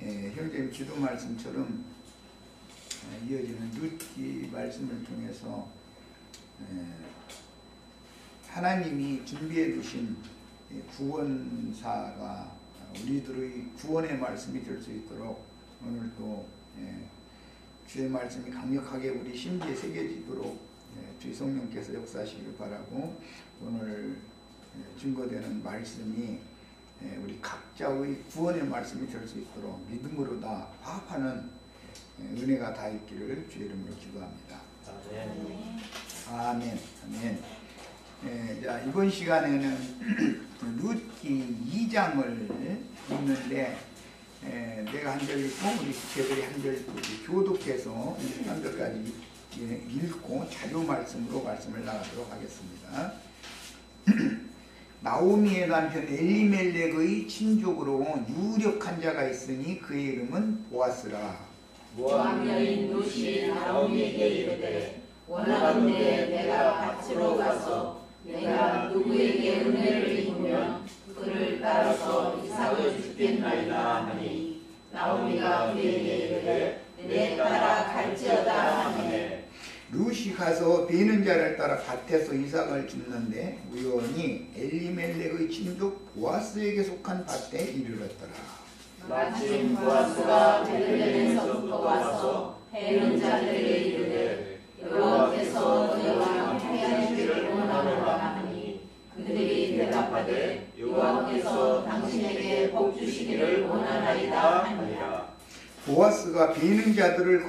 형제님 기도 말씀처럼 이어지는 룻기 말씀을 통해서 하나님이 주준비해 두신 구원사가 우리들의 구원의 말씀이 될 수 있도록 오늘도 주의 말씀이 강력하게 우리 심지에 새겨지도록 주의 성령께서 역사하시길 바라고, 오늘 증거되는 말씀이 우리 각자의 구원의 말씀이 될 수 있도록 믿음으로 다 화합하는 은혜가 다 있기를 주의 이름으로 기도합니다. 아멘. 아멘. 자, 이번 시간에는 룻기 2장을 읽는데, 내가 한 절 읽고 우리 지체들이 한 절 교독해서 23절까지 읽고 자료 말씀으로 말씀을 나가도록 하겠습니다. 나오미의 남편 엘리멜렉의 친족으로 유력한 자가 있으니 그의 이름은 보아스라. 모압 여인 룻이 나오미에게 이르되, 원하건대 내가 밭으로 가서 내가 누구에게 은혜를 입으면 그를 따라서 이삭을 주겠나이다 하니, 나오미가 그에게 이르되 내 따라 갈지어다 하니, 룻이 가서 베는 자를 따라 밭에서 이삭을 줍는데 우연히 엘리멜렉의 친족 보아스에게 속한 밭에 이르렀더라. 마침 보아스가 베들레헴에서부터 와서 베는 자들에게 이르되, 여호와께서 너희와 함께하시기를 원하노라 하니, 그들이 대답하되 여호와께서 당신에게 복 주시기를 원하나이다 하니라. 보아스가 베는 자들을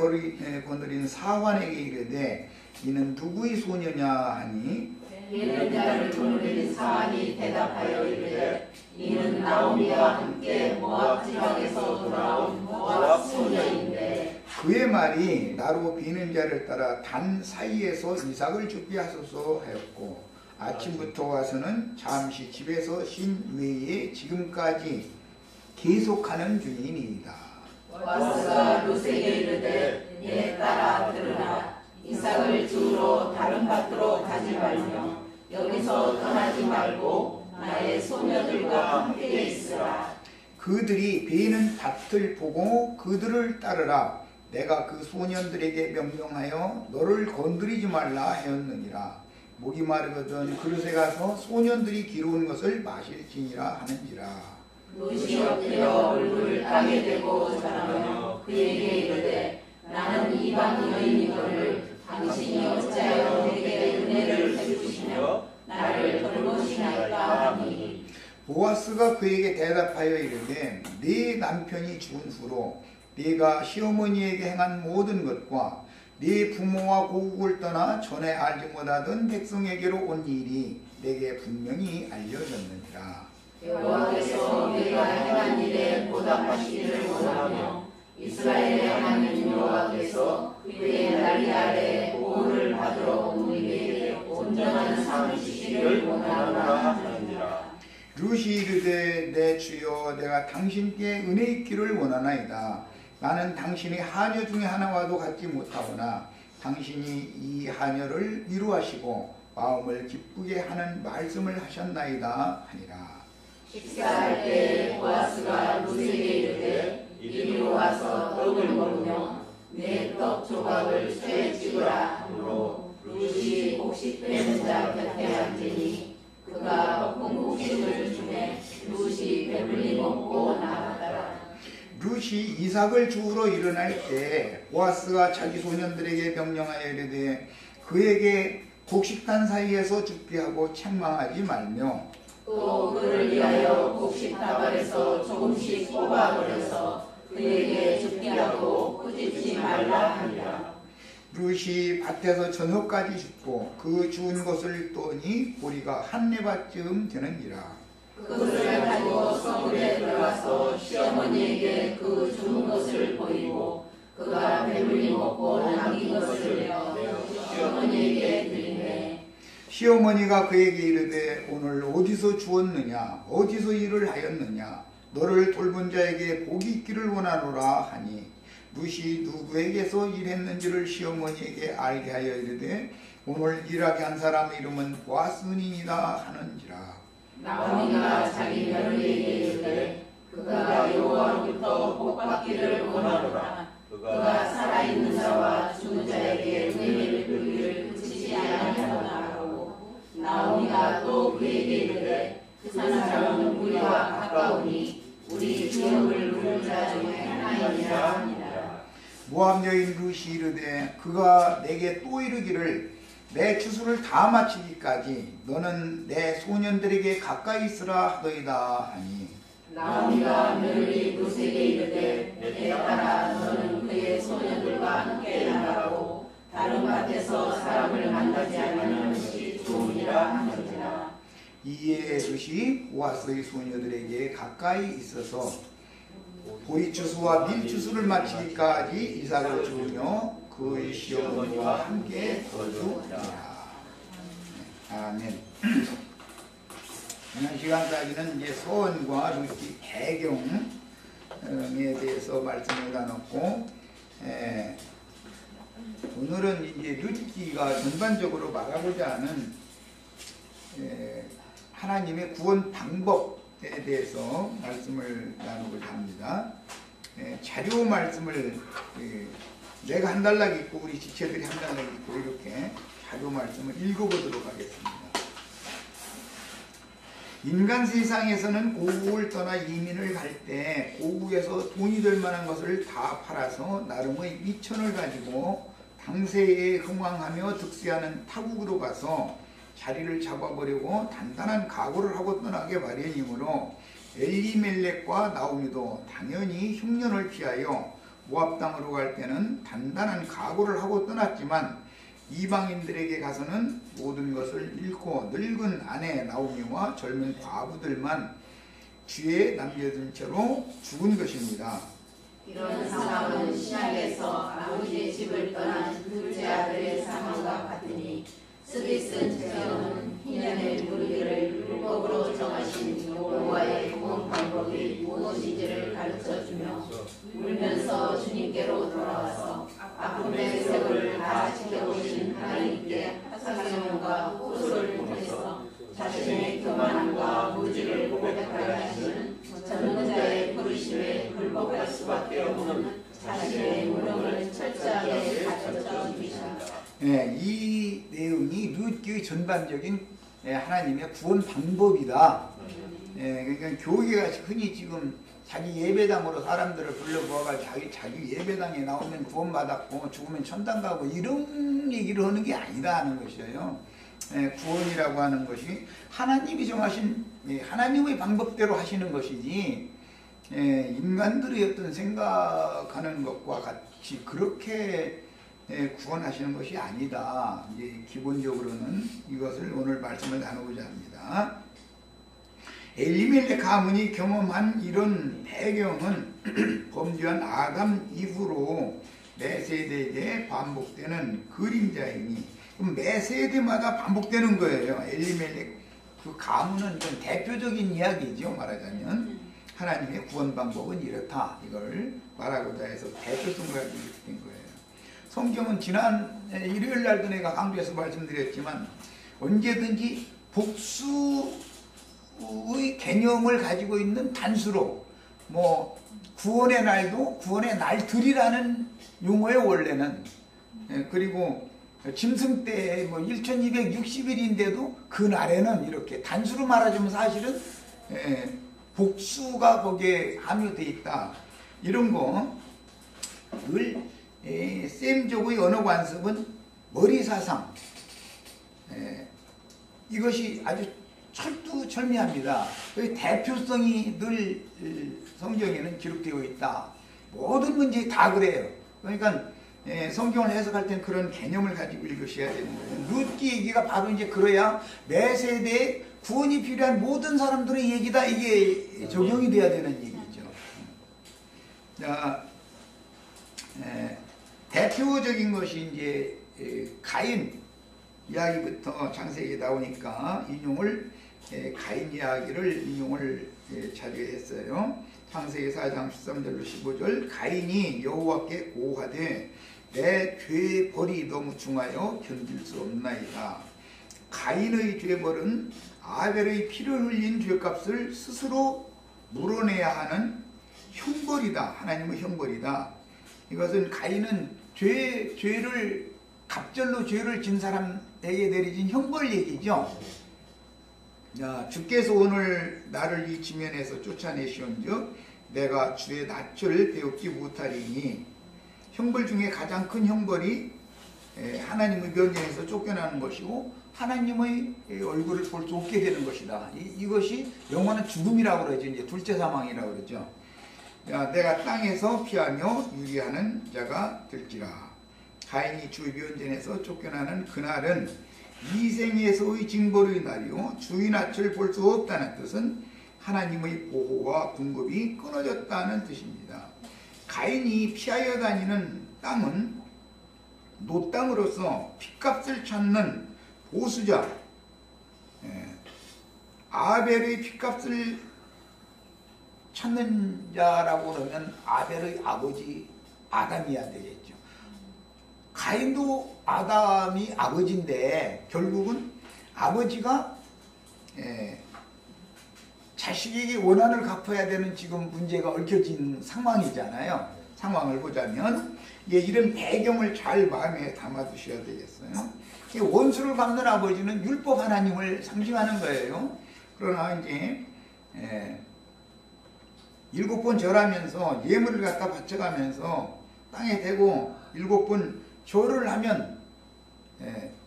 거느린 사환에게 이르되 이는 누구의 소녀냐 하니, 베는 자를 거느린 사환이 대답하여 이르되, 이는 나오미와 함께 모압 지방에서 돌아온 모압 소녀인데, 그의 말이 나로 베는 자를 따라 단 사이에서 이삭을 죽게 하소서 하였고, 아침부터 와서는 잠시 집에서 쉰 외에 지금까지 계속하는 중이니이다. 보아스가 룻에게 이르되 내 딸아 들으라, 이삭을 주우러 다른 밭으로 가지 말며 여기서 떠나지 말고 나의 소녀들과 함께 있으라. 그들이 베는 밭을 보고 그들을 따르라. 내가 그 소년들에게 명령하여 너를 건드리지 말라 하였느니라. 목이 마르거든 그릇에 가서 소년들이 기르는 것을 마실지니라 하는지라. 룻이 엎드려 얼굴을 땅에 대고 절하며 그에게 이르되, 나는 이방 여인이거늘 당신이 어찌하여 내게 은혜를 베푸시며 나를 돌보시나이까 하니, 보아스가 그에게 대답하여 이르되 네 남편이 죽은 후로 네가 시어머니에게 행한 모든 것과 네 부모와 고국을 떠나 전에 알지 못하던 백성에게로 온 일이 내게 분명히 알려졌느니라. 여호와께서 네가 행한 일에 보답하시기를 원하며 이스라엘의 하나님 여호와께서 그의 다리 아래 보호를 받으러 온 우리에게 온전한 삶을 주시기를 원하노라 하느니라. 룻이 이르되 내 주여 내가 당신께 은혜 있기를 원하나이다. 나는 당신의 하녀 중에 하나와도 같지 못하오나 당신이 이 하녀를 위로하시고 마음을 기쁘게 하는 말씀을 하셨나이다 하니라. 식사할 때 보아스가 룻에게 이르되 이리로 와서 떡을 먹으며 내 떡 조각을 쇠에 찍으라 하므로 룻이 곡식 빼는 자 곁에 앉으니 그가 볶은 곡식을 주매 룻이 배불리 먹고 나갔더라. 룻이 이삭을 주우러 일어날 때 보아스가 자기 소년들에게 명령하여 이르되 그에게 곡식단 사이에서 죽게 하고 책망하지 말며 또 그를 위하여 곡식 다발에서 조금씩 뽑아버려서 그에게 죽게 하고 꾸짖지 말라 하니라. 룻이 밭에서 저녁까지 죽고 그 주운 것을 떠니 보리가 한 네밭쯤 되는지라. 그것을 가지고 성읍에 들어가서 시어머니에게 그 주운 것을 보이고 그가 배불리 먹고 남긴 것을 내어 시어머니에게 드리매, 시어머니가 그에게 이르되 오늘 어디서 주었느냐 어디서 일을 하였느냐 너를 돌본 자에게 복이 있기를 원하노라 하니, 룻이 누구에게서 일했는지를 시어머니에게 알게 하여 이르되 오늘 일하게 한 사람의 이름은 보아스니이다 하는지라. 나오미가 자기 며느리에게 이르되 그가 여호와로부터 복받기를 원하노라. 그가 살아있는 자와 죽은 자에게 은혜를 베푸기를 그치지 아니하노라 하고 나오미가 또 그에게 이르되 그 사람은 우리와 가까우니 우리 기업을 누른 자 중에 하나이니라 하니라. 모압 여인 룻이 이르되 그가 내게 또 이르기를 내 추수를 다 마치기까지 너는 내 소년들에게 가까이 있으라 하더이다 하니 나오미가 며느리 룻에게 이르되 내 딸아 너는 그의 소년들과 함께 나가고 다른 밭에서 사람을 만나지 않는 것이 좋으니라 하니라. 이에 룻이 보아스의 소녀들에게 가까이 있어서 보리 추수와 밀 추수를 마치기까지 이삭을 주며 그의 시어머니와 함께 거주하니라. 아멘. 지난 시간까지는 이제 소원과 룻기 배경에 대해서 말씀을 나눴고, 오늘은 이제 룻기가 전반적으로 말하고자 하는 하나님의 구원 방법에 대해서 말씀을 나누고자 합니다. 자료 말씀을 내가 한 달락 있고 우리 지체들이 한 달락 있고 이렇게 자료 말씀을 읽어보도록 하겠습니다. 인간 세상에서는 고국을 떠나 이민을 갈 때 고국에서 돈이 될 만한 것을 다 팔아서 나름의 미천을 가지고 당세에 흥왕하며 득세하는 타국으로 가서 자리를 잡아보려고 단단한 각오를 하고 떠나게 마련이므로 엘리멜렉과 나오미도 당연히 흉년을 피하여 모압 땅으로 갈 때는 단단한 각오를 하고 떠났지만 이방인들에게 가서는 모든 것을 잃고 늙은 아내 나오미와 젊은 과부들만 뒤에 남겨둔 채로 죽은 것입니다. 이런 상황은 신약에서 아버지의 집을 떠난 둘째 아들의 상황과 같으니 스비슨 제자는 희년의 누리기를 율법으로 정하신 여호와의 구원 방법이 무엇인지를 가르쳐주며 울면서 주님께로 돌아와서 아픔의 세월을 다 지켜보신 하나님께 사명과 호소를 통해서 자신의 교만함과 무지를 고백하게 하시는 젊은 자의 부르심에 굴복할 수밖에 없는 자신의 무능을 철저하게 가르쳐 주십니다. 이 내용이 룻기의 전반적인 하나님의 구원 방법이다. 그러니까 교회가 흔히 지금 자기 예배당으로 사람들을 불러모아가지고 자기 예배당에 나오면 구원받았고 죽으면 천당 가고 이런 얘기를 하는 게 아니다 하는 것이에요. 구원이라고 하는 것이 하나님이 정하신 하나님의 방법대로 하시는 것이지 인간들의 어떤 생각하는 것과 같이 그렇게 구원하시는 것이 아니다. 이제 기본적으로는 이것을 오늘 말씀을 나누고자 합니다. 엘리멜렉 가문이 경험한 이런 배경은 범죄한 아담 이후로 매 세대에 반복되는 그림자이니 그럼 매 세대마다 반복되는 거예요. 엘리멜렉 그 가문은 좀 대표적인 이야기죠. 말하자면 하나님의 구원 방법은 이렇다. 이걸 말하고자 해서 대표성을 가지고 이렇게 된 거예요. 성경은 지난 일요일 날도 내가 강조해서 말씀드렸지만 언제든지 복수의 개념을 가지고 있는 단수로 뭐 구원의 날도 구원의 날들이라는 용어의 원래는 그리고 짐승 때 뭐 1260일인데도 그 날에는 이렇게 단수로 말하자면 사실은 복수가 거기에 함유되어 있다. 이런 거 늘 셈족의 언어 관습은 머리사상 이것이 아주 철두철미합니다. 그 대표성이 늘 성경에는 기록되어 있다. 모든 문제 다 그래요. 그러니까 성경을 해석할 때는 그런 개념을 가지고 읽으셔야 되는 거예요. 룻기 얘기가 바로 이제 그래야 매 세대에 구원이 필요한 모든 사람들의 얘기다 이게 적용이 돼야 되는 얘기죠. 자, 대표적인 것이 이제 가인 이야기부터 창세기에 나오니까 인용을 가인 이야기를 인용을 자주 했어요. 창세기 4장 13절로 15절 가인이 여호와께 고하되 내 죄의 벌이 너무 중하여 견딜 수 없나이다. 가인의 죄벌은 아벨의 피를 흘린 죄값을 스스로 물어내야 하는 형벌이다. 하나님의 형벌이다. 이것은 가인은 죄를 갑절로 죄를 진 사람에게 내리진 형벌 얘기죠. 자, 주께서 오늘 나를 이 지면에서 쫓아내시온즉 내가 주의 낯을 배우지 못하리니, 형벌 중에 가장 큰 형벌이 하나님의 면전에서 쫓겨나는 것이고 하나님의 얼굴을 볼 수 없게 되는 것이다. 이것이 영원한 죽음이라고 그러죠. 이제 둘째 사망이라고 그러죠. 야, 내가 땅에서 피하며 유리하는 자가 될지라. 가인이 주의 면전에서 쫓겨나는 그날은 이 생에서의 징벌의 날이요 주의 낯을 볼 수 없다는 뜻은 하나님의 보호와 공급이 끊어졌다는 뜻입니다. 가인이 피하여 다니는 땅은 노땅으로서 핏값을 찾는 보수자, 아벨의 핏값을 찾는 자라고 그러면 아벨의 아버지 아담이야 되겠죠. 가인도 아담이 아버지인데 결국은 아버지가 자식에게 원한을 갚아야 되는 지금 문제가 얽혀진 상황이잖아요. 상황을 보자면 이런 배경을 잘 마음에 담아두셔야 되겠어요. 원수를 갚는 아버지는 율법 하나님을 상징하는 거예요. 그러나 이제 7번 절하면서 예물을 갖다 바쳐가면서 땅에 대고 7번 절을 하면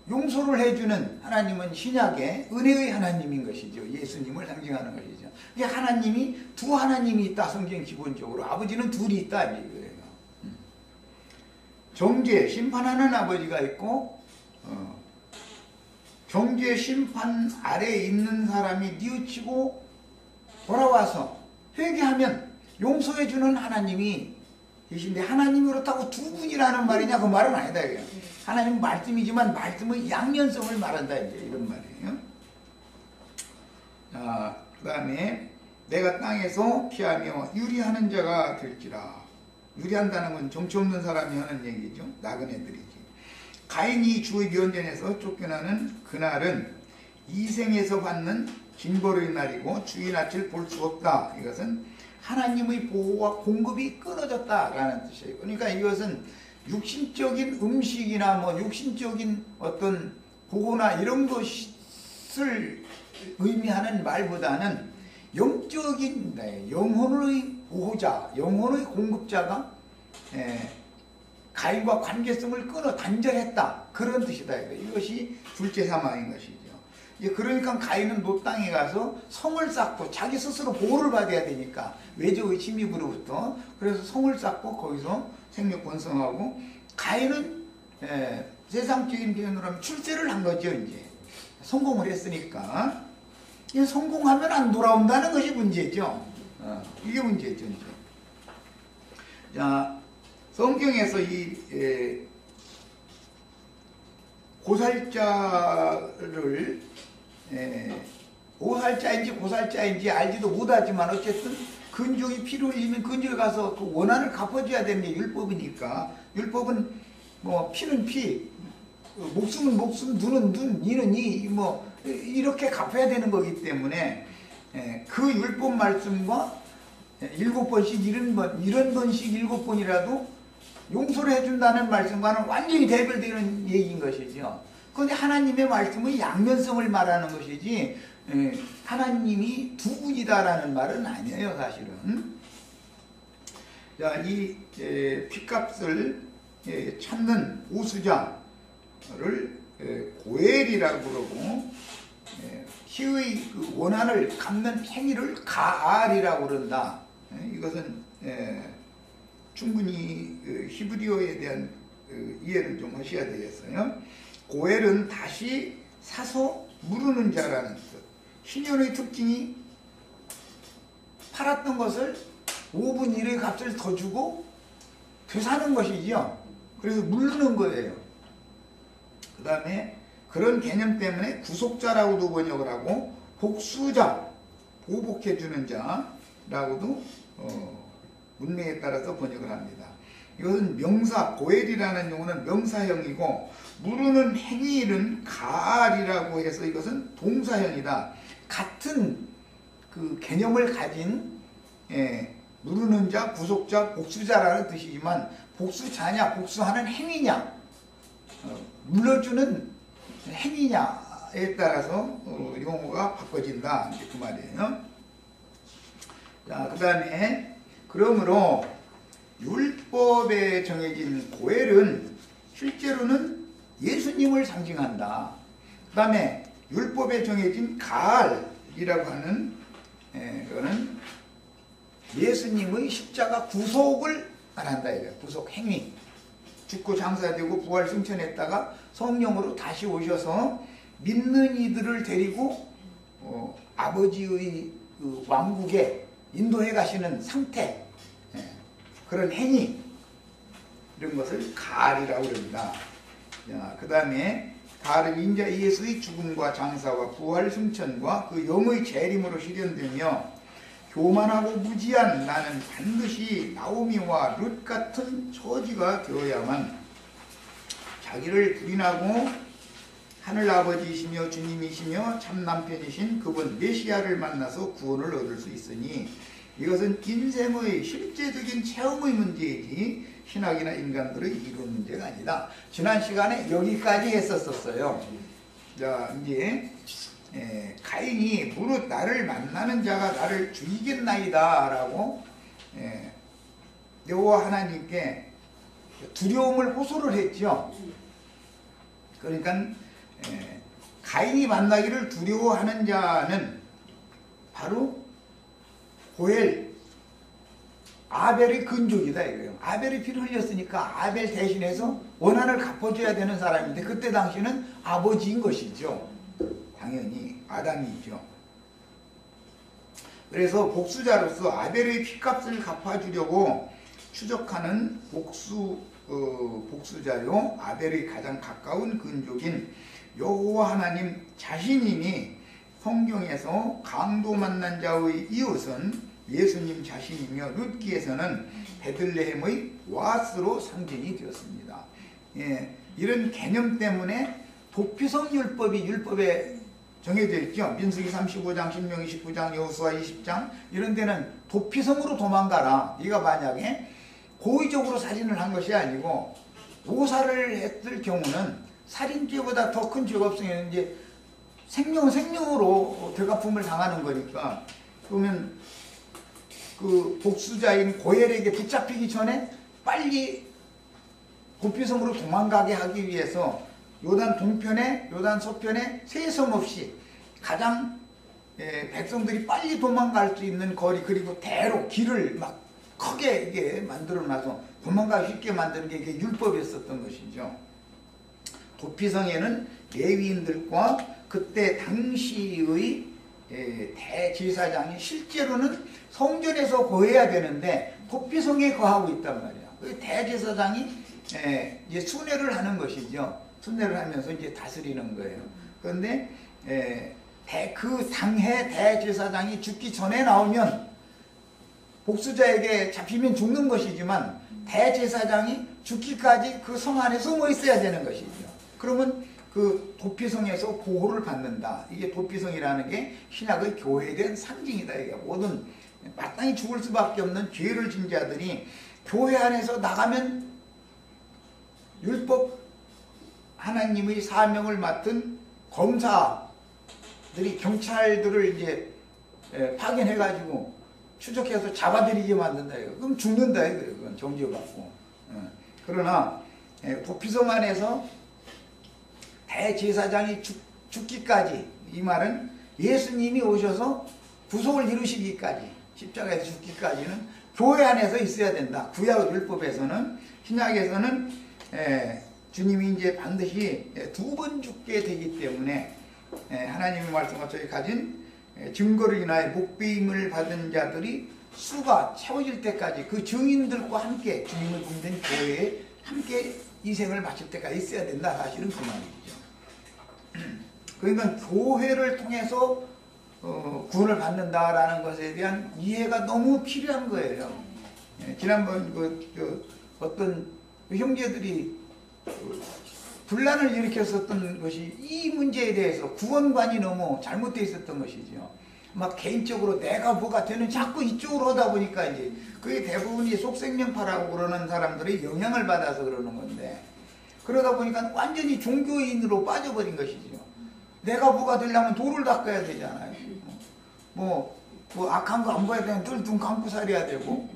용서를 해주는 하나님은 신약의 은혜의 하나님인 것이죠. 예수님을 상징하는 것이죠. 하나님이 두 하나님이 있다. 성경 기본적으로 아버지는 둘이 있다 이거예요. 정죄 심판하는 아버지가 있고 정죄 심판 아래에 있는 사람이 뉘우치고 돌아와서 회개하면 용서해주는 하나님이 계신데, 하나님이 그렇다고 두 분이라는 말이냐? 그 말은 아니다. 이게. 하나님은 말씀이지만 말씀의 양면성을 말한다. 이제 이런 말이에요. 자, 그 다음에 내가 땅에서 피하며 유리하는 자가 될지라. 유리한다는 건 정치 없는 사람이 하는 얘기죠. 나그네들이지. 가인이 주의 면전에서 쫓겨나는 그날은 이생에서 받는 징벌의 날이고 주의 낯을 볼 수 없다. 이것은 하나님의 보호와 공급이 끊어졌다라는 뜻이에요. 그러니까 이것은 육신적인 음식이나 뭐 육신적인 어떤 보호나 이런 것을 의미하는 말보다는 영적인 영혼의 보호자, 영혼의 공급자가 가인과 관계성을 끊어 단절했다. 그런 뜻이다. 이것이 둘째 사망인 것이죠. 그러니까 가인은 노땅에 가서 성을 쌓고 자기 스스로 보호를 받아야 되니까 외적의 침입으로부터, 그래서 성을 쌓고 거기서 생력 번성하고, 가인은 세상적인 표현으로 하면 출세를 한 거죠. 이제 성공을 했으니까. 성공하면 안 돌아온다는 것이 문제죠. 이게 문제죠. 이제. 자, 성경에서 이 고살자를 5살자인지 고살자인지 알지도 못하지만 어쨌든 근족이 피를 흘리면 근족에 가서 그 원한을 갚아줘야 되는 게 율법이니까, 율법은 뭐 피는 피, 목숨은 목숨, 눈은 눈, 이는 이, 뭐 이렇게 갚아야 되는 거기 때문에 그 율법 말씀과 7번씩 이런 번씩 7번이라도 용서를 해준다는 말씀과는 완전히 대별되는 얘기인 것이죠. 그런데 하나님의 말씀은 양면성을 말하는 것이지 하나님이 두 분이다라는 말은 아니에요, 사실은. 자, 이 핏값을 찾는 오수자를 고엘이라고 그러고, 피의 그 원한을 갚는 행위를 가알이라고 그런다. 이것은 충분히 히브리어에 대한 이해를 좀 하셔야 되겠어요. 고엘은 다시 사서 무르는 자라는 뜻. 신년의 특징이 팔았던 것을 5분 1의 값을 더 주고 되사는 것이죠. 그래서 무르는 거예요. 그 다음에 그런 개념 때문에 구속자라고도 번역을 하고, 복수자, 보복해주는 자라고도 문맥에 따라서 번역을 합니다. 이것은 명사, 고엘이라는 용어는 명사형이고, 무르는 행위는 가알이라고 해서 이것은 동사형이다. 같은 그 개념을 가진 누르는 자, 구속자, 복수자라는 뜻이지만 복수자냐, 복수하는 행위냐, 눌러주는 행위냐에 따라서 용어가 바꿔진다. 이제 그 말이에요. 자, 그 다음에 그러므로 율법에 정해진 고엘은 실제로는 예수님을 상징한다. 그 다음에 율법에 정해진 가알이라고 하는 그거는 예수님의 십자가 구속을 말한다 이거예요. 구속 행위. 죽고 장사되고 부활 승천했다가 성령으로 다시 오셔서 믿는 이들을 데리고 아버지의 그 왕국에 인도해 가시는 상태, 그런 행위, 이런 것을 가알이라고 그럽니다. 그 다음에 가알은 인자 예수의 죽음과 장사와 부활 승천과 그 영의 재림으로 실현되며 교만하고 무지한 나는 반드시 나오미와 룻 같은 처지가 되어야만 자기를 부인하고 하늘아버지이시며 주님이시며 참 남편이신 그분 메시아를 만나서 구원을 얻을 수 있으니 이것은 인생의 실제적인 체험의 문제이지 신학이나 인간들의 이론 문제가 아니다. 지난 시간에 여기까지 했었어요. 자, 이제 가인이 무릇 나를 만나는 자가 나를 죽이겠나이다 라고 여호와 하나님께 두려움을 호소를 했죠. 그러니까 가인이 만나기를 두려워하는 자는 바로 고엘, 아벨의 근족이다 이거예요. 아벨이 피를 흘렸으니까 아벨 대신해서 원한을 갚아줘야 되는 사람인데 그때 당시는 아버지인 것이죠. 당연히 아담이죠. 그래서 복수자로서 아벨의 피값을 갚아주려고 추적하는 복수자요 아벨의 가장 가까운 근족인 여호와 하나님 자신이니 성경에서 강도 만난 자의 이웃은 예수님 자신이며 룻기에서는 베들레헴의 와스로 상징이 되었습니다. 이런 개념 때문에 도피성 율법에 정해져 있죠. 민수기 35장, 신명기 19장, 여호수아 20장 이런 데는 도피성으로 도망가라. 네가 만약에 고의적으로 살인을 한 것이 아니고 오사를 했을 경우는 살인죄보다 더 큰 죄가 없으면 이제 생명으로 되갚음을 당하는 거니까 그러면 그 복수자인 고엘에게 붙잡히기 전에 빨리 도피성으로 도망가게 하기 위해서 요단 동편에 요단 서편에 세섬 없이 가장 백성들이 빨리 도망갈 수 있는 거리 그리고 대로 길을 막 크게 이게 만들어놔서 도망가기 쉽게 만드는 게 이게 율법이었었던 것이죠. 도피성에는 레위인들과 그때 당시의 대제사장이 실제로는 성전에서 거해야 되는데 도피성에 거하고 있단 말이야. 그 대제사장이 이제 순회를 하는 것이죠. 순회를 하면서 이제 다스리는 거예요. 그런데 그 당해 대제사장이 죽기 전에 나오면 복수자에게 잡히면 죽는 것이지만 대제사장이 죽기까지 그 성 안에 숨어 있어야 되는 것이죠. 그러면 그 도피성에서 보호를 받는다. 이게 도피성이라는 게 신약의 교회에 대한 상징이다. 이게 모든 마땅히 죽을 수밖에 없는 죄를 진 자들이 교회 안에서 나가면 율법 하나님의 사명을 맡은 검사들이 경찰들을 이제 파견해가지고 추적해서 잡아들이게 만든다. 이거. 그럼 죽는다. 이건 정죄받고. 그러나 도피성 안에서 대제사장이 죽기까지, 이 말은 예수님이 오셔서 구속을 이루시기까지, 십자가에서 죽기까지는 교회 안에서 있어야 된다. 구약 율법에서는, 신약에서는 주님이 이제 반드시 두 번 죽게 되기 때문에 하나님의 말씀과 저희 가진 증거를 인하여 목배임을 받은 자들이 수가 채워질 때까지 그 증인들과 함께 주님을 믿는 교회에 함께 이생을 마칠 때까지 있어야 된다. 사실은 그 말이죠. 그러니까 교회를 통해서 구원을 받는다라는 것에 대한 이해가 너무 필요한 거예요. 지난번 어떤 형제들이 분란을 일으켰었던 것이 이 문제에 대해서 구원관이 너무 잘못되어 있었던 것이죠. 막 개인적으로 내가 뭐가 되는 자꾸 이쪽으로 하다 보니까 이제 그게 대부분이 속생명파라고 그러는 사람들의 영향을 받아서 그러는 건데, 그러다 보니까 완전히 종교인으로 빠져버린 것이죠. 내가 뭐가 되려면 도를 닦아야 되잖아요. 뭐 악한 거 안 봐야 되면 늘 눈 감고 살아야 되고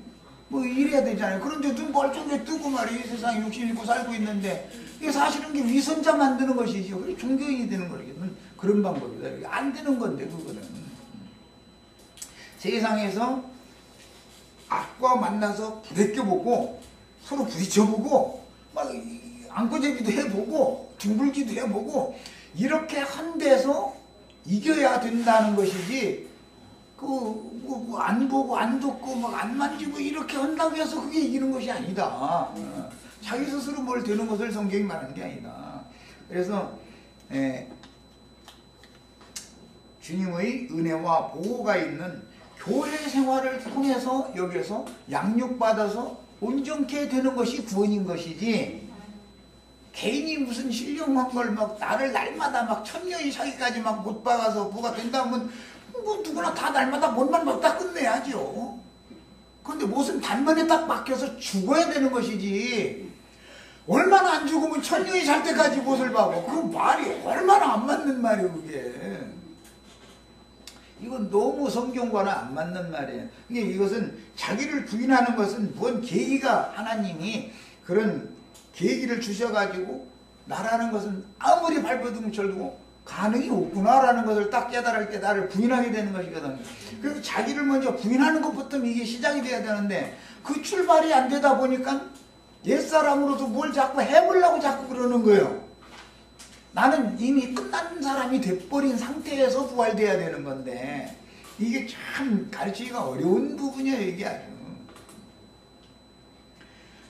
뭐 이래야 되잖아요. 그런데 눈 멀쩡하게 뜨고 말이에요. 세상에 욕심 있고 살고 있는데 이게 사실은 게 위선자 만드는 것이죠. 그래 종교인이 되는 거거든. 그런 방법이다. 안 되는 건데 그거는. 세상에서 악과 만나서 부대껴보고 서로 부딪혀보고 막 안고제비도 해보고 둥글기도 해보고 이렇게 한 데서 이겨야 된다는 것이지, 안 보고 안 듣고 막 안 만지고 이렇게 한다고 해서 그게 이기는 것이 아니다. 자기 스스로 뭘 되는 것을 성경이 말하는 게 아니다. 그래서 주님의 은혜와 보호가 있는 교회 생활을 통해서 여기서 양육받아서 온전케 되는 것이 구원인 것이지, 개인이 무슨 신령한 걸 막 나를 날마다 막 천년이 사기까지 막 못 박아서 뭐가 된다면 뭐 누구나 다 날마다 못만 먹다 끝내야죠. 그런데 무슨 단번에 딱 박혀서 죽어야 되는 것이지, 얼마나 안 죽으면 천년이 살 때까지 못을 박어. 그 말이 얼마나 안 맞는 말이에요 그게. 이건 너무 성경과는 안 맞는 말이에요. 이것은 자기를 부인하는 것은 뭔 계기가 하나님이 그런 계기를 주셔가지고 나라는 것은 아무리 발버둥 쳐도 가능이 없구나라는 것을 딱 깨달을 때 나를 부인하게 되는 것이거든요. 그래서 자기를 먼저 부인하는 것부터 이게 시작이 돼야 되는데 그 출발이 안 되다 보니까 옛사람으로도 뭘 자꾸 해보려고 자꾸 그러는 거예요. 나는 이미 끝난 사람이 돼버린 상태에서 부활돼야 되는 건데 이게 참 가르치기가 어려운 부분이에요. 이게 아주.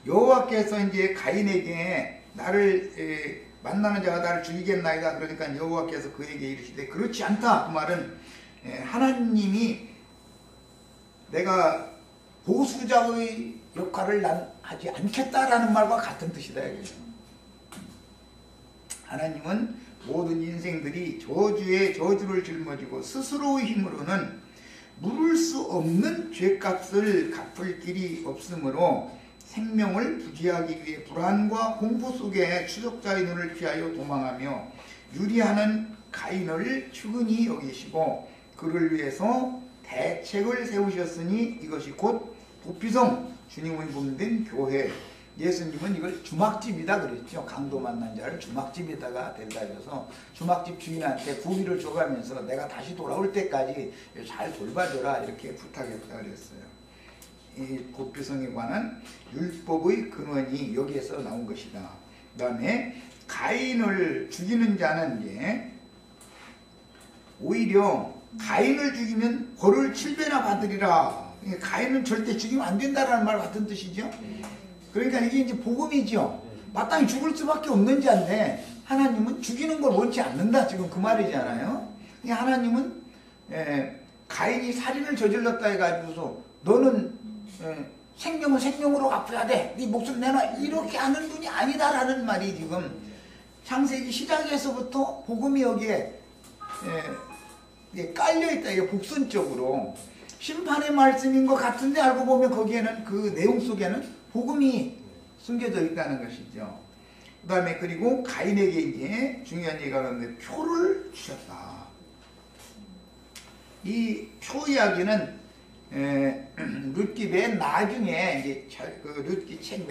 여호와께서 이제 가인에게 나를 만나는 자가 나를 죽이겠나이다. 그러니까 여호와께서 그에게 이르시되 그렇지 않다. 그 말은 하나님이 내가 보수자의 역할을 난 하지 않겠다라는 말과 같은 뜻이다. 하나님은 모든 인생들이 저주에 저주를 짊어지고 스스로의 힘으로는 물을 수 없는 죄값을 갚을 길이 없으므로 생명을 부지하기 위해 불안과 공포 속에 추적자의 눈을 피하여 도망하며 유리하는 가인을 측은히 여기시고 그를 위해서 대책을 세우셨으니 이것이 곧 부피성 주님의 몸된 교회. 예수님은 이걸 주막집이다 그랬죠. 강도 만난 자를 주막집에다가 데려다 줘서 주막집 주인한테 구비를 줘가면서 내가 다시 돌아올 때까지 잘 돌봐줘라 이렇게 부탁했다 그랬어요. 이 부피성에 관한 율법의 근원이 여기에서 나온 것이다. 그 다음에 가인을 죽이는 자는 이제 오히려 가인을 죽이면 벌을 7배나 받으리라. 가인은 절대 죽이면 안 된다라는 말 같은 뜻이죠. 그러니까 이게 이제 복음이죠. 마땅히 죽을 수밖에 없는 자인데 하나님은 죽이는 걸 원치 않는다. 지금 그 말이잖아요. 하나님은 가인이 살인을 저질렀다 해가지고서 너는 생명은 생명으로 갚아야 돼. 네 목숨 내놔. 이렇게 하는 분이 아니다라는 말이 지금 창세기 시작에서부터 복음이 여기에 깔려있다. 이게 복선적으로 심판의 말씀인 것 같은데 알고 보면 거기에는 그 내용 속에는 복음이 숨겨져 있다는 것이죠. 그 다음에 그리고 가인에게 이제 중요한 얘기가 나오는데 표를 주셨다. 이 표 이야기는 룻기 맨 나중에 이제 그 룻기 책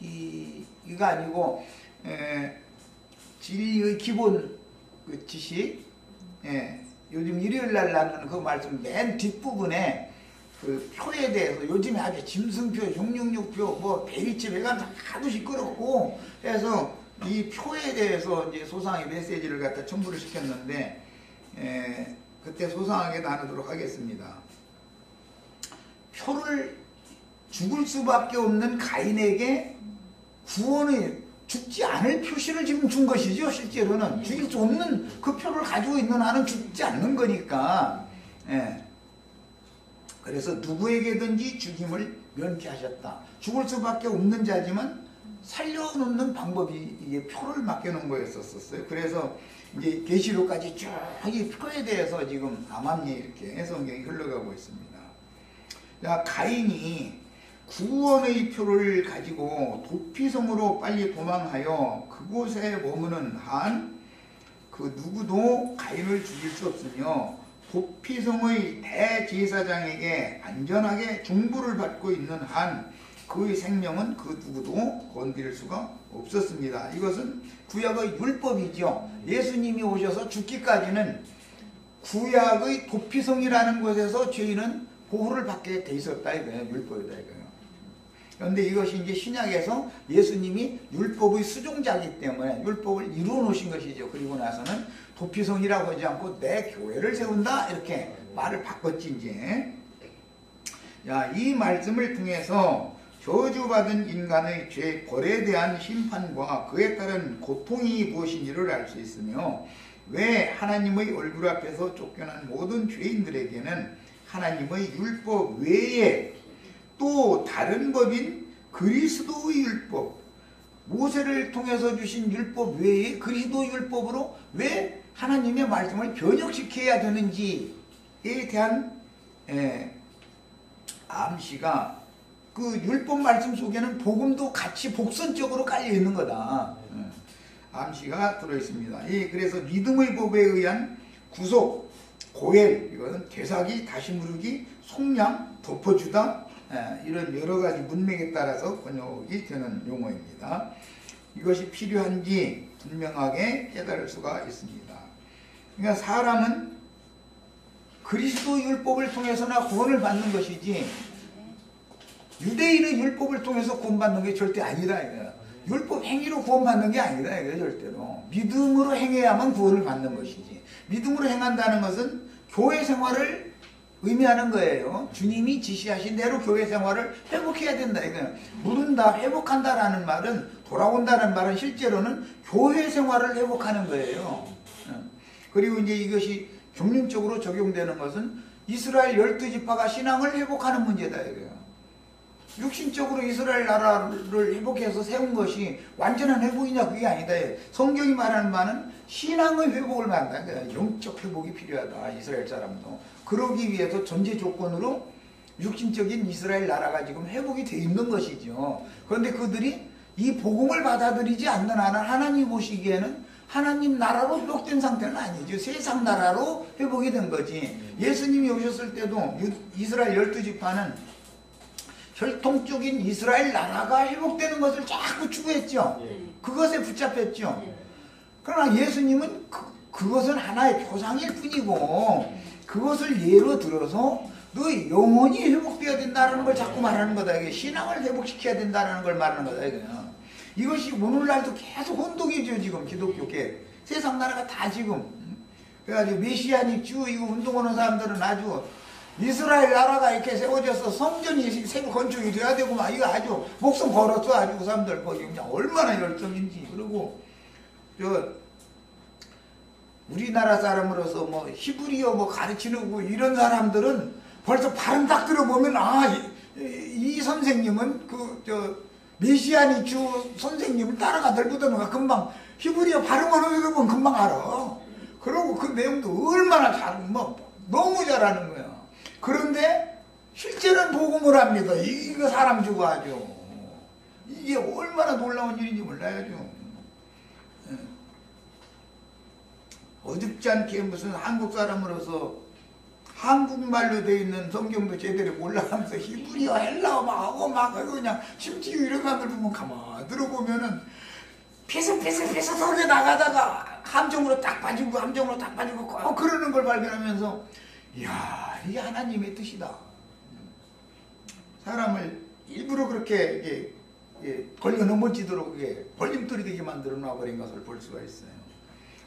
룻기가 아니고 진리의 기본 그 지식, 요즘 일요일날 나누는 그 말씀 맨 뒷부분에 그 표에 대해서 요즘에 아주 짐승표, 666표, 뭐 베리치 배관 하도 시끄럽고 해서 이 표에 대해서 이제 소상하게 메시지를 갖다 첨부를 시켰는데 그때 소상하게 나누도록 하겠습니다. 표를 죽을 수밖에 없는 가인에게 구원의 죽지 않을 표시를 지금 준 것이죠. 실제로는 죽일 수 없는 그 표를 가지고 있는 한은 죽지 않는 거니까. 그래서 누구에게든지 죽임을 면케하셨다. 죽을 수밖에 없는 자지만 살려놓는 방법이 이게 표를 맡겨놓은 거였었어요. 그래서 이제 계시록까지 쭉 이 표에 대해서 지금 암암리에 이렇게 성경이 흘러가고 있습니다. 자, 가인이 구원의 표를 가지고 도피성으로 빨리 도망하여 그곳에 머무는 한 그 누구도 가인을 죽일 수 없으며 도피성의 대제사장에게 안전하게 중보를 받고 있는 한 그의 생명은 그 누구도 건드릴 수가 없었습니다. 이것은 구약의 율법이죠. 예수님이 오셔서 죽기까지는 구약의 도피성이라는 곳에서 죄인은 보호를 받게 돼 있었다 이거예요. 율법이다 이거예요. 그런데 이것이 이제 신약에서 예수님이 율법의 수종자이기 때문에 율법을 이루어 놓으신 것이죠. 그리고 나서는 도피성이라고 하지 않고 내 교회를 세운다 이렇게 말을 바꿨지 이제. 야, 이 말씀을 통해서 저주받은 인간의 죄 벌에 대한 심판과 그에 따른 고통이 무엇인지를 알 수 있으며 왜 하나님의 얼굴 앞에서 쫓겨난 모든 죄인들에게는 하나님의 율법 외에 또 다른 법인 그리스도의 율법, 모세를 통해서 주신 율법 외에 그리스도 율법으로 왜 하나님의 말씀을 변혁시켜야 되는지에 대한 암시가 그 율법 말씀 속에는 복음도 같이 복선적으로 깔려 있는 거다. 암시가 들어있습니다. 그래서 믿음의 법에 의한 구속, 고엘, 이것은 되사기, 다시 무르기, 속량, 덮어주다, 이런 여러 가지 문맥에 따라서 번역이 되는 용어입니다. 이것이 필요한지 분명하게 깨달을 수가 있습니다. 그러니까 사람은 그리스도 율법을 통해서나 구원을 받는 것이지 유대인의 율법을 통해서 구원받는 게 절대 아니다 이거야. 율법 행위로 구원받는 게 아니다 이거야 절대로. 믿음으로 행해야만 구원을 받는 것이지. 믿음으로 행한다는 것은 교회 생활을 의미하는 거예요. 주님이 지시하신 대로 교회 생활을 회복해야 된다 이거야. 물은다, 회복한다라는 말은, 돌아온다는 말은 실제로는 교회 생활을 회복하는 거예요. 그리고 이제 이것이 경륜적으로 적용되는 것은 이스라엘 12지파가 신앙을 회복하는 문제다 이거예요. 육신적으로 이스라엘 나라를 회복해서 세운 것이 완전한 회복이냐 그게 아니다. 성경이 말하는 바는 신앙의 회복을 말한다. 영적 회복이 필요하다. 이스라엘 사람도. 그러기 위해서 전제 조건으로 육신적인 이스라엘 나라가 지금 회복이 되어 있는 것이죠. 그런데 그들이 이 복음을 받아들이지 않는 한은 하나님 보시기에는 하나님 나라로 회복된 상태는 아니죠. 세상 나라로 회복이 된 거지. 예수님이 오셨을 때도 이스라엘 12지파는 혈통적인 이스라엘 나라가 회복되는 것을 자꾸 추구했죠. 그것에 붙잡혔죠. 그러나 예수님은 그것은 하나의 표상일 뿐이고 그것을 예로 들어서 너 영혼이 회복되어야 된다는 걸 자꾸 말하는 거다. 이게 신앙을 회복시켜야 된다는 걸 말하는 거다. 이것이 오늘날도 계속 혼동이죠. 지금 기독교계 세상 나라가 다 지금 그래가지고 메시아닉 주 이거 운동하는 사람들은 아주 이스라엘 나라가 이렇게 세워져서 성전이 새로 건축이 돼야 되고 막 이거 아주 목숨 걸었어. 아주 그 사람들 거기 그냥 얼마나 열정인지. 그리고 우리나라 사람으로서 뭐 히브리어 뭐 가르치는 거 이런 사람들은 벌써 발음 딱 들어보면 이 선생님은 메시아니 주 선생님을 따라가들보다는 금방 히브리어 발음만 들어보면 금방 알아. 그리고 그 내용도 얼마나 너무 잘하는 거야. 그런데 실제는 복음을 합니다. 이거 사람 주고 하죠. 이게 얼마나 놀라운 일인지 몰라야죠. 어줍지 않게 무슨 한국 사람으로서 한국말로 되어 있는 성경도 제대로 몰라가면서 히브리어 헬라어 막 하고 막 그냥 심지어 이런 사람들 보면 가만 들어보면은 피스피스피스하게 나가다가 함정으로 딱 빠지고 함정으로 딱 빠지고 꼭 그러는 걸 발견하면서 이야 이게 하나님의 뜻이다. 사람을 일부러 그렇게 걸려 넘어지도록 벌림돌이 되게 만들어 놔버린 것을 볼 수가 있어요.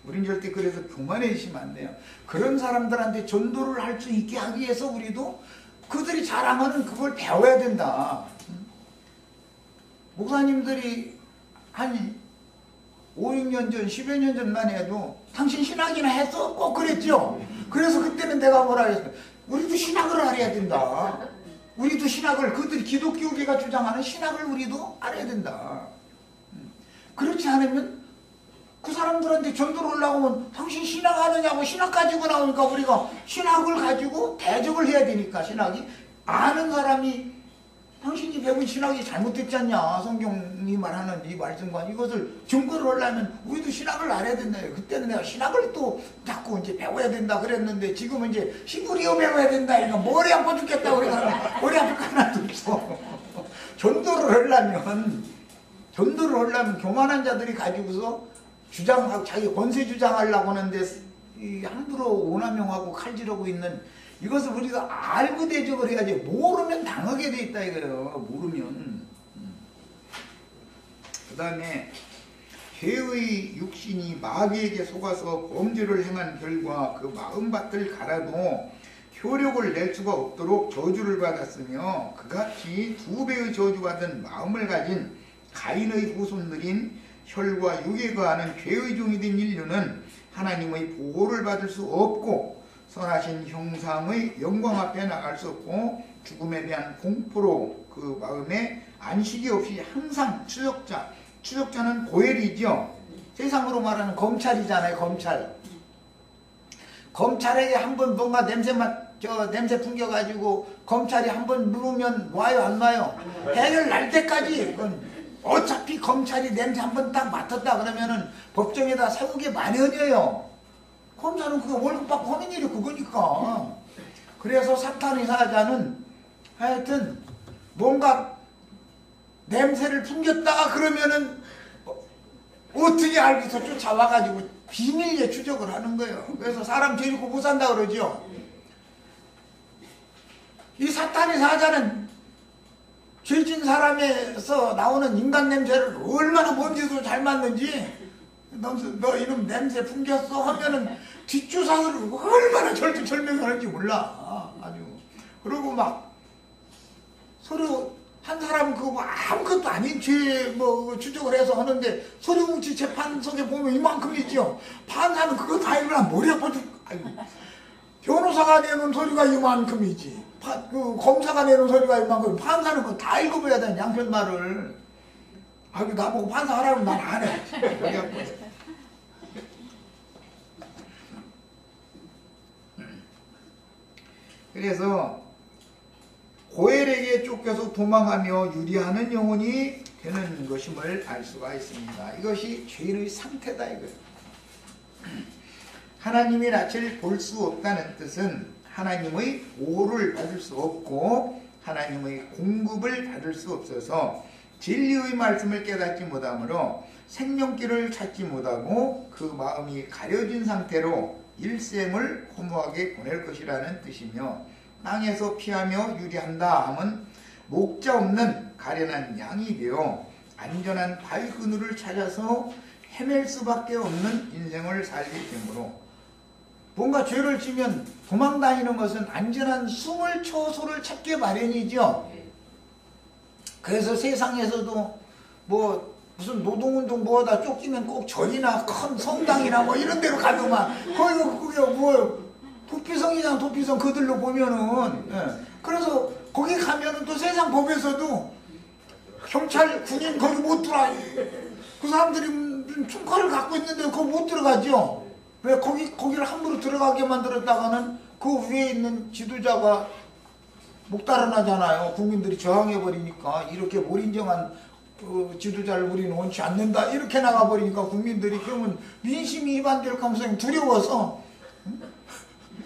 우린 절대 그래서 교만해지시면 안 돼요. 그런 사람들한테 전도를 할 수 있게 하기 위해서 우리도 그들이 잘하면 그걸 배워야 된다. 목사님들이 한 5, 6년 전, 10여 년 전만 해도 당신 신학이나 했어? 꼭 그랬죠? 그래서 그때는 내가 뭐라 했어? 우리도 신학을 알아야 된다. 우리도 신학을, 그들이 기독교계가 주장하는 신학을 우리도 알아야 된다. 그렇지 않으면 그 사람들한테 전도를 올라오면 당신 신학 아느냐고 신학 가지고 나오니까 우리가 신학을 가지고 대적을 해야 되니까 신학이 아는 사람이 당신이 배운 신학이 잘못됐지 않냐 성경이 말하는 이 말씀과 이것을 증거를 하려면 우리도 신학을 알아야 된다. 그때는 내가 신학을 또 자꾸 이제 배워야 된다 그랬는데 지금은 이제 히브리어 배워야 된다. 이거 머리 아파 죽겠다. 우리가 머리 아플 거 하나도 없어. 전도를 하려면 교만한 자들이 가지고서 주장하고 자기 권세 주장하려고 하는데 이 함부로 오남용하고 칼질하고 있는 이것을 우리가 알고 대적을 해야지 모르면 당하게 돼 있다 이거예요. 모르면. 그 다음에 죄의 육신이 마귀에게 속아서 범죄를 행한 결과 그 마음밭을 갈아도 효력을 낼 수가 없도록 저주를 받았으며 그같이 2배의 저주받은 마음을 가진 가인의 후손들인 혈과 육에 거하는 죄의 종이 된 인류는 하나님의 보호를 받을 수 없고 선하신 형상의 영광 앞에 나갈 수 없고 죽음에 대한 공포로 그 마음에 안식이 없이 항상 추적자는 고엘이죠. 세상으로 말하는 검찰이잖아요. 검찰에게 한번 뭔가 냄새 풍겨가지고 검찰이 한번 물으면 와요 안 와요? 해결 날 때까지 어차피 검찰이 냄새 한번 딱 맡았다 그러면은 법정에다 세우게 마련이에요. 검사는 그거 월급 받고 하는 일이 그거니까. 그래서 사탄의 사자는 하여튼 뭔가 냄새를 풍겼다가 그러면은 어떻게 알고서 쫓아와가지고 비밀리에 추적을 하는 거예요. 그래서 사람 데리고 못 산다 그러죠. 이 사탄의 사자는 죄진 사람에서 나오는 인간 냄새를 얼마나 먼지도 잘 맡는지 너 이놈 냄새 풍겼어 하면은 뒷조사를 얼마나 절대절명하는지 몰라. 아주. 그리고 막 서로 한 사람 그거 아무것도 아닌 죄 추적을 해서 하는데 서류뭉치 재판석에 보면 이만큼이죠. 판사는 그거 다 읽으면 머리 아파 죽. 변호사가 내는 소리가 이만큼이지. 검사가 내는 소리가 이만큼. 판사는 그거 다 읽어봐야 돼. 양편 말을. 나보고 판사 하라면 난 안 해. 머리 아파. 그래서 고엘에게 쫓겨서 도망하며 유리하는 영혼이 되는 것임을 알 수가 있습니다. 이것이 죄의 상태다 이거예요. 하나님의 낯을 볼 수 없다는 뜻은 하나님의 보호를 받을 수 없고 하나님의 공급을 받을 수 없어서 진리의 말씀을 깨닫지 못하므로 생명길을 찾지 못하고 그 마음이 가려진 상태로 일생을 허무하게 보낼 것이라는 뜻이며 땅에서 피하며 유리한다 함은 목자 없는 가련한 양이 되어 안전한 바위 그늘을 찾아서 헤맬 수밖에 없는 인생을 살기 때문에 뭔가 죄를 지면 도망다니는 것은 안전한 숨을 처소를 찾기 마련이죠. 그래서 세상에서도 무슨 노동운동 뭐하다 쫓기면 꼭 절이나 큰 성당이나 이런 데로 가더만 그게 도피성이잖아. 도피성 그들로 보면은. 그래서 거기 가면은 또 세상 법에서도 경찰 군인 거기 못 들어가. 그 사람들이 총칼을 갖고 있는데 거기 못 들어가죠. 왜 거기를 함부로 들어가게 만들었다가는 그 위에 있는 지도자가 목달아나잖아요. 국민들이 저항해버리니까 이렇게 몰인정한 지도자를 우리는 원치 않는다 이렇게 나가버리니까 국민들이 그러면 민심이 위반될 가능성이 두려워서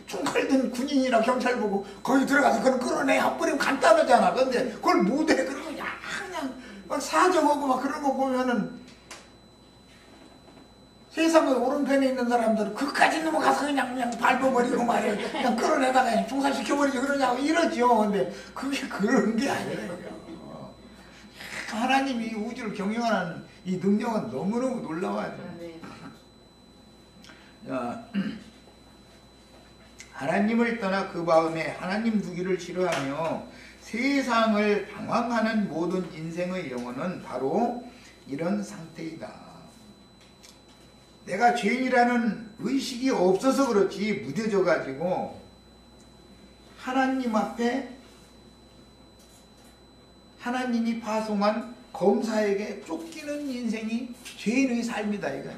총칼 든 군인이나 경찰 보고 거기 들어가서 그걸 끌어내 버리면 간단하잖아. 근데 그걸 못해. 그러면 그냥 막 사정하고 막 그런 거 보면은 세상의 오른편에 있는 사람들은 그까지 넘어가서 그냥 밟아버리고 말이야. 그냥 끌어내다가 그냥 중산시켜버리지 그러냐고 이러죠. 근데 그게 그런 게 아니에요. 하나님이 이 우주를 경영하는 이 능력은 너무너무 놀라워요. 하나님을 떠나 그 마음에 하나님 두기를 싫어하며 세상을 방황하는 모든 인생의 영혼은 바로 이런 상태이다. 내가 죄인이라는 의식이 없어서 그렇지 무뎌져 가지고 하나님 앞에 하나님이 파송한 검사에게 쫓기는 인생이 죄인의 삶이다 이거예요.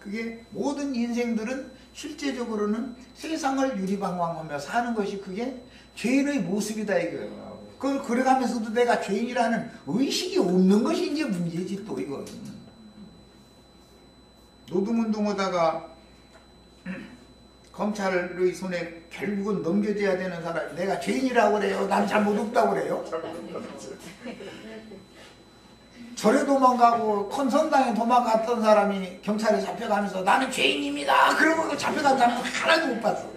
그게 모든 인생들은 실제적으로는 세상을 유리방황하며 사는 것이 그게 죄인의 모습이다 이거예요. 그걸 그래가면서도 내가 죄인이라는 의식이 없는 것이 이제 문제지 또 이거. 노동운동하다가 검찰의 손에 결국은 넘겨져야 되는 사람이 내가 죄인이라고 그래요? 난 잘못 없다고 그래요? 절에 도망가고 컨선당에 도망갔던 사람이 경찰에 잡혀가면서 나는 죄인입니다. 그러고 잡혀간 사람은 하나도 못 봤어.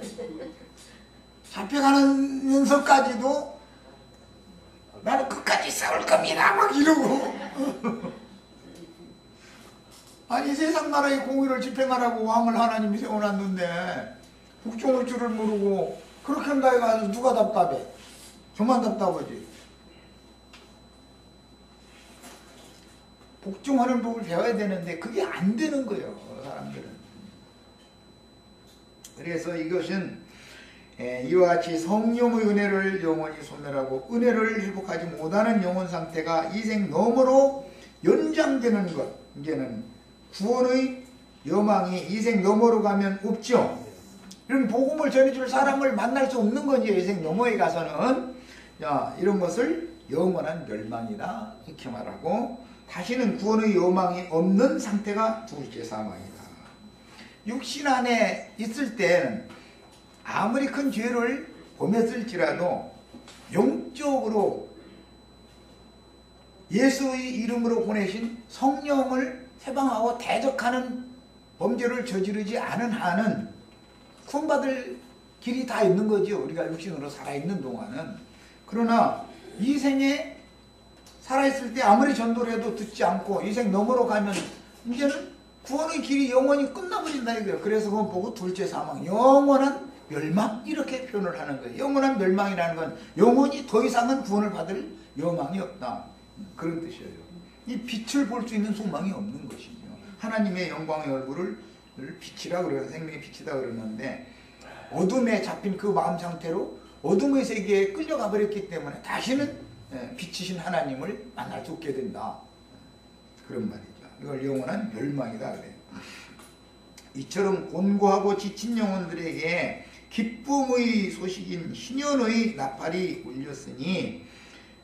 잡혀가면서까지도 나는 끝까지 싸울 겁니다. 막 이러고. 아니 세상 나라의 공의를 집행하라고 왕을 하나님이 세워놨는데 복종할 줄을 모르고 그렇게 한다 해가지고 누가 답답해? 저만 답답하지. 복종하는 법을 배워야 되는데 그게 안 되는 거예요 사람들은. 그래서 이것은 이와 같이 성령의 은혜를 영원히 소멸하고 은혜를 회복하지 못하는 영혼 상태가 이생 너머로 연장되는 것. 이제는 구원의 여망이 이생 너머로 가면 없죠. 이런 복음을 전해줄 사람을 만날 수 없는 거지. 이생 너머에 가서는. 자, 이런 것을 영원한 멸망이다 이렇게 말하고, 다시는 구원의 여망이 없는 상태가 둘째 사망이다. 육신 안에 있을 때는 아무리 큰 죄를 범했을지라도 영적으로 예수의 이름으로 보내신 성령을 해방하고 대적하는 범죄를 저지르지 않은 한은 구원받을 길이 다 있는 거죠. 우리가 육신으로 살아있는 동안은. 그러나 이 생에 살아있을 때 아무리 전도를 해도 듣지 않고 이 생 너머로 가면 이제는 구원의 길이 영원히 끝나버린다 이거예요. 그래서 그건 보고 둘째 사망, 영원한 멸망 이렇게 표현을 하는 거예요. 영원한 멸망이라는 건 영원히 더 이상은 구원을 받을 여망이 없다, 그런 뜻이에요. 이 빛을 볼 수 있는 소망이 없는 것이죠. 하나님의 영광의 얼굴을 빛이라 그래요. 생명의 빛이다 그러는데 어둠에 잡힌 그 마음 상태로 어둠의 세계에 끌려가 버렸기 때문에 다시는 빛이신 하나님을 만날 수 없게 된다, 그런 말이죠. 이걸 영원한 멸망이다 그래요. 이처럼 곤고하고 지친 영혼들에게 기쁨의 소식인 희년의 나팔이 울렸으니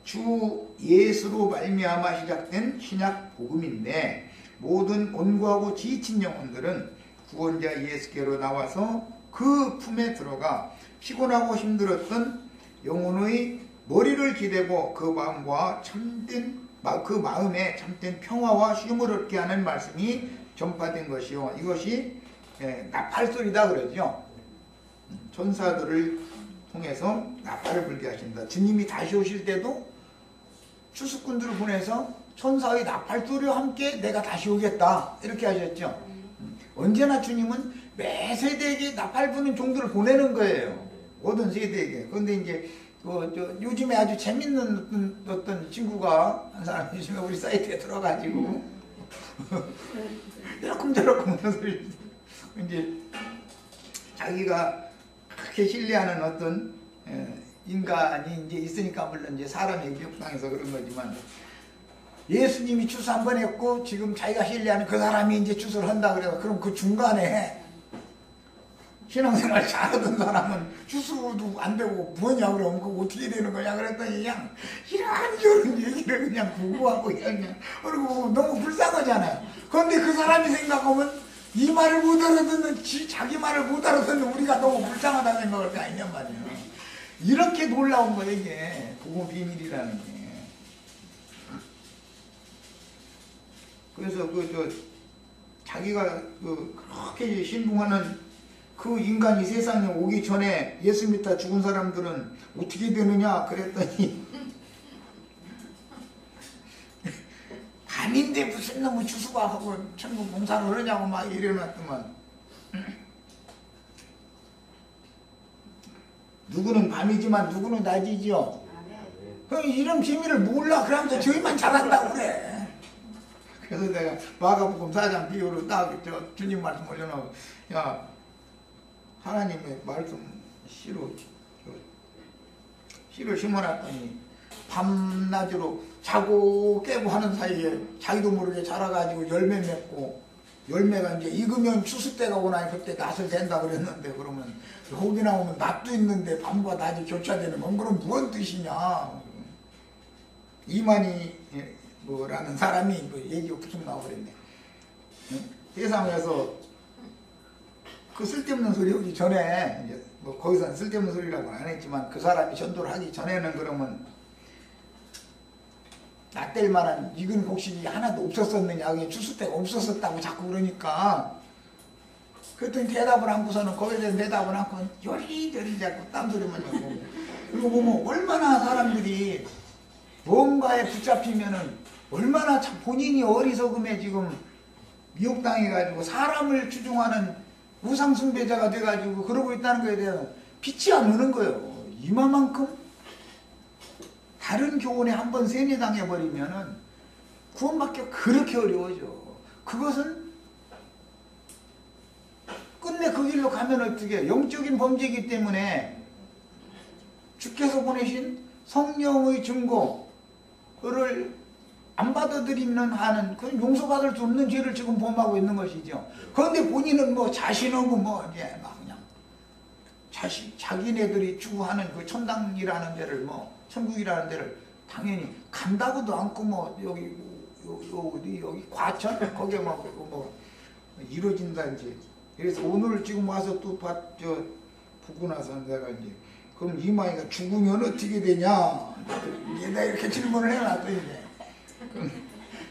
주 예수로 말미암아 시작된 신약 복음인데, 모든 곤고하고 지친 영혼들은 구원자 예수께로 나와서 그 품에 들어가 피곤하고 힘들었던 영혼의 머리를 기대고 그 마음에 참된 평화와 쉼을 얻게 하는 말씀이 전파된 것이요, 이것이 나팔소리다 그러죠. 천사들을 통해서 나팔을 불게 하신다. 주님이 다시 오실 때도 추수꾼들을 보내서 천사의 나팔소리와 함께 내가 다시 오겠다 이렇게 하셨죠. 언제나 주님은 매 세대에게 나팔 부는 종들을 보내는 거예요. 모든 세대에게. 그런데 이제 요즘에 아주 재밌는 어떤 친구가 한 사람이 요즘에 우리 사이트에 들어가지고 이러쿵저러쿵 하는 소리, 이제 자기가 그렇게 신뢰하는 어떤 인간이 이제 있으니까 물론 이제 사람의 위협당해서 그런 거지만, 예수님이 추수 한 번 했고 지금 자기가 신뢰하는 그 사람이 이제 추수를 한다 그래서, 그럼 그 중간에 신앙생활 잘하던 사람은 추수도 안 되고 뭐냐 그러면 그거 어떻게 되는 거냐 그랬더니 그냥 이런저런 얘기를 그냥 구구하고 그냥 그리고 너무 불쌍하잖아요. 그런데 그 사람이 생각하면 이 말을 못 알아듣는, 자기 말을 못 알아듣는 우리가 너무 불쌍하다는 생각을 다 있냔 말이에요. 이렇게 놀라운 거예요 이게 복음 비밀이라는 게. 그래서 자기가 그렇게 신봉하는 그 인간이 세상에 오기 전에 예수 믿다 죽은 사람들은 어떻게 되느냐 그랬더니 밤인데 무슨 놈의 추수가 하고 천국 봉사를 하느냐고 막 이래놨더만, 누구는 밤이지만 누구는 낮이죠. 그럼 이런 비밀을 몰라. 그러면서 저희만 잘한다고 그래. 그래서 내가 마가복음 4장 비유로 딱 주님 말씀 올려놓고, 야, 하나님의 말씀 씨로 심어놨더니 밤낮으로 자고 깨고 하는 사이에 자기도 모르게 자라가지고 열매 맺고, 열매가 이제 익으면 추수 때가 오나 그때 낫을 댄다 그랬는데, 그러면 혹이 나오면 낫도 있는데 밤과 낮이 교차되는 건 그럼 무슨 뜻이냐. 이만희 뭐라는 사람이 뭐 얘기가 부쩍 나와버렸네. 세상에서 그 쓸데없는 소리 하기 전에, 이제 뭐 거기서는 쓸데없는 소리라고는 안 했지만, 그 사람이 전도를 하기 전에는 그러면 낫될 만한 익은 곡식이 하나도 없었었느냐, 그게 추수 때가 없었었다고 자꾸 그러니까, 그랬더니 대답을 않고서는, 거기에 대한 대답을 않고 요리조리 자꾸 딴소리만 하고, 그리고 보면 얼마나 사람들이 뭔가에 붙잡히면은 얼마나 참 본인이 어리석음에 지금 미혹당해가지고 사람을 추종하는 우상숭배자가 돼가지고 그러고 있다는 것에 대한 빛이 안 오는 거예요. 이만큼 다른 교훈에 한번 세뇌당해버리면은 구원받기가 그렇게 어려워져. 그것은 끝내 그 길로 가면 어떻게, 영적인 범죄이기 때문에 주께서 보내신 성령의 증거를 안 받아들이는 한은 그건 용서받을 수 없는 죄를 지금 범하고 있는 것이죠. 그런데 본인은 뭐 자신하고 뭐 이제 막 그냥 자기네들이 추구하는 그 천당이라는 데를, 뭐 천국이라는 데를 당연히 간다고도 않고, 뭐 여기 어디 여기 과천 거기에 뭐 이루어진다든지. 그래서 오늘 지금 와서 또 보고 나서 내가 이제, 그럼 이만희가 죽으면 어떻게 되냐, 내가 이렇게 질문을 해놨더니,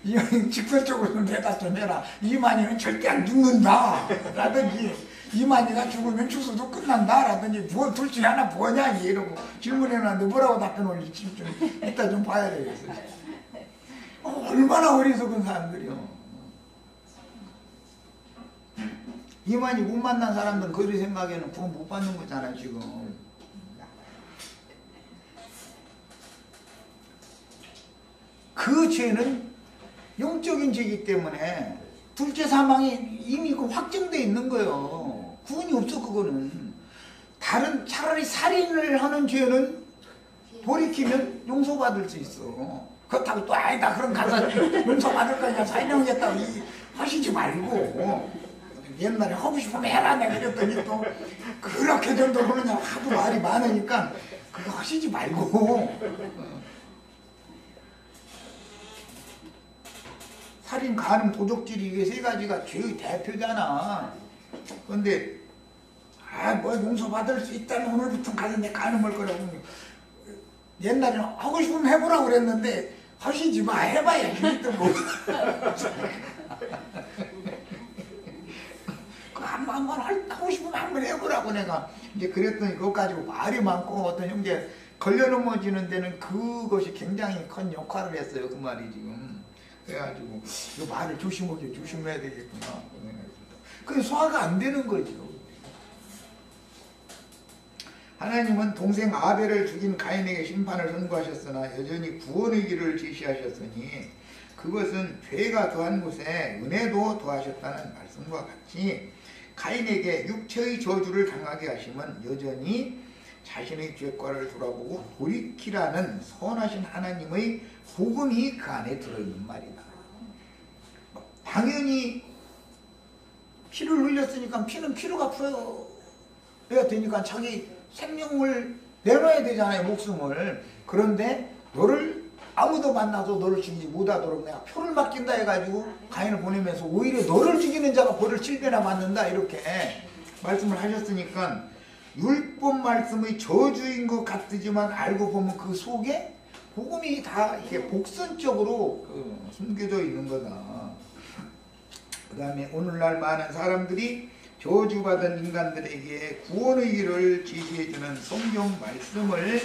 이만희 직설적으로 좀 대답 좀 해라. 이만희는 절대 안 죽는다 라든지, 이만희가 죽으면 추수도 끝난다 라든지, 뭐 둘 중에 하나 뭐냐 이러고 질문해놨는데 뭐라고 답변올지 좀 이따 좀 봐야 되겠어. 얼마나 어리석은 사람들이요. 이만희 못 만난 사람들은 그들 생각에는 구원 못 받는 거잖아요 지금. 그 죄는 영적인 죄이기 때문에 둘째 사망이 이미 그 확정되어 있는 거예요. 구원이 없어 그거는. 다른 차라리 살인을 하는 죄는 돌이키면 용서받을 수 있어. 그렇다고 또 아니다 그럼 가서 용서받을 거냐 살인하겠다고 하시지 말고, 옛날에 하고 싶으면 해라 내가 그랬더니 또 그렇게 정도로 그러냐 하도 말이 많으니까 그거 하시지 말고, 살인, 간음, 도적질, 이게 세 가지가 죄의 대표잖아. 그런데 뭐 용서받을 수 있다면 오늘부터 가서 내 간음할 거라고. 옛날에는 하고 싶으면 해보라고 그랬는데 하시지 마, 해봐야 재밌던 거. 한번 하고 싶으면 한번 해보라고 내가 이제 그랬더니, 그거 가지고 말이 많고 어떤 형제 걸려 넘어지는 데는 그것이 굉장히 큰 역할을 했어요. 그 말이 지금. 그래가지고 이 말을 조심해야 되겠구나. 그게 소화가 안 되는 거죠. 하나님은 동생 아벨을 죽인 가인에게 심판을 선고하셨으나 여전히 구원의 길을 제시하셨으니 그것은 죄가 더한 곳에 은혜도 더하셨다는 말씀과 같이, 가인에게 육체의 저주를 당하게 하심은 여전히 자신의 죄과를 돌아보고 돌이키라는 선하신 하나님의 복음이 그 안에 들어있는 말이다. 당연히 피를 흘렸으니까 피는 피로 갚아야 되니까 자기 생명을 내놔야 되잖아요, 목숨을. 그런데 너를 아무도 만나서 너를 죽이지 못하도록 내가 표를 맡긴다 해가지고 가인을 보내면서 오히려 너를 죽이는 자가 벌을 7배나 받는다 이렇게 말씀을 하셨으니까, 율법 말씀의 저주인 것 같지만 알고 보면 그 속에 복음이 다 이렇게 복선적으로 숨겨져 있는 거다. 그 다음에 오늘날 많은 사람들이 저주받은 인간들에게 구원의 길을 제시해주는 성경 말씀을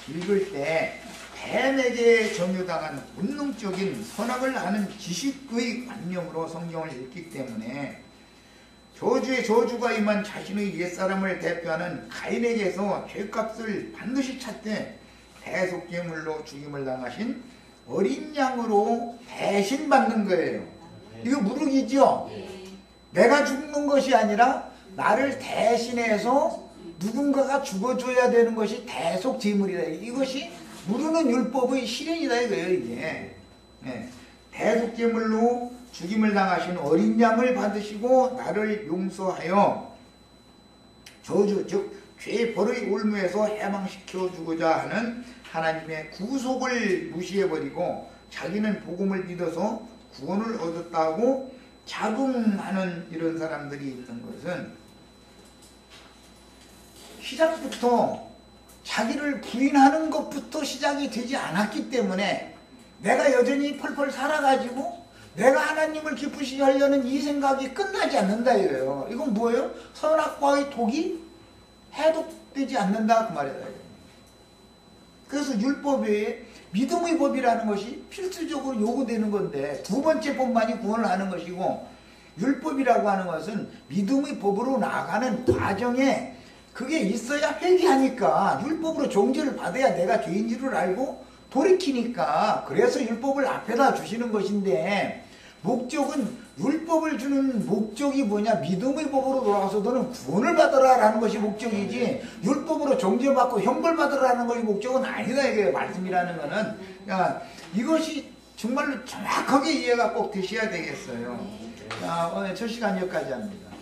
읽을 때 뱀에게 점유당한 본능적인 선악을 아는 지식의 관념으로 성경을 읽기 때문에 저주의 저주가 임한 자신의 옛사람을 대표하는 가인에게서 죄값을 반드시 찾되 대속죄물로 죽임을 당하신 어린 양으로 대신받는 거예요. 이거 무르기죠? 내가 죽는 것이 아니라 나를 대신해서 누군가가 죽어줘야 되는 것이 대속제물이다. 이것이 무르는 율법의 실현이다 이거예요. 이게 대속제물로 죽임을 당하신 어린 양을 받으시고 나를 용서하여 저주 즉 죄의 벌의 올무에서 해방시켜 주고자 하는 하나님의 구속을 무시해버리고 자기는 복음을 믿어서 구원을 얻었다고 자긍하는 이런 사람들이 있는 것은 시작부터 자기를 부인하는 것부터 시작이 되지 않았기 때문에 내가 여전히 펄펄 살아가지고 내가 하나님을 기쁘시게 하려는 이 생각이 끝나지 않는다 이거예요. 이건 뭐예요? 선악과의 독이 해독되지 않는다 그 말이다. 그래서 율법 외에 믿음의 법이라는 것이 필수적으로 요구되는 건데 두 번째 법만이 구원을 하는 것이고 율법이라고 하는 것은 믿음의 법으로 나아가는 과정에 그게 있어야 회개하니까 율법으로 종죄를 받아야 내가 죄인 줄 알고 돌이키니까 그래서 율법을 앞에다 주시는 것인데 목적은 율법을 주는 목적이 뭐냐 믿음의 법으로 돌아가서 너는 구원을 받으라 라는 것이 목적이지 율법으로 정죄받고 형벌받으라는 것이 목적은 아니다 이게 말씀이라는 거는 이것이 정말로 정확하게 이해가 꼭 되셔야 되겠어요. 오늘 첫 시간 여기까지 합니다.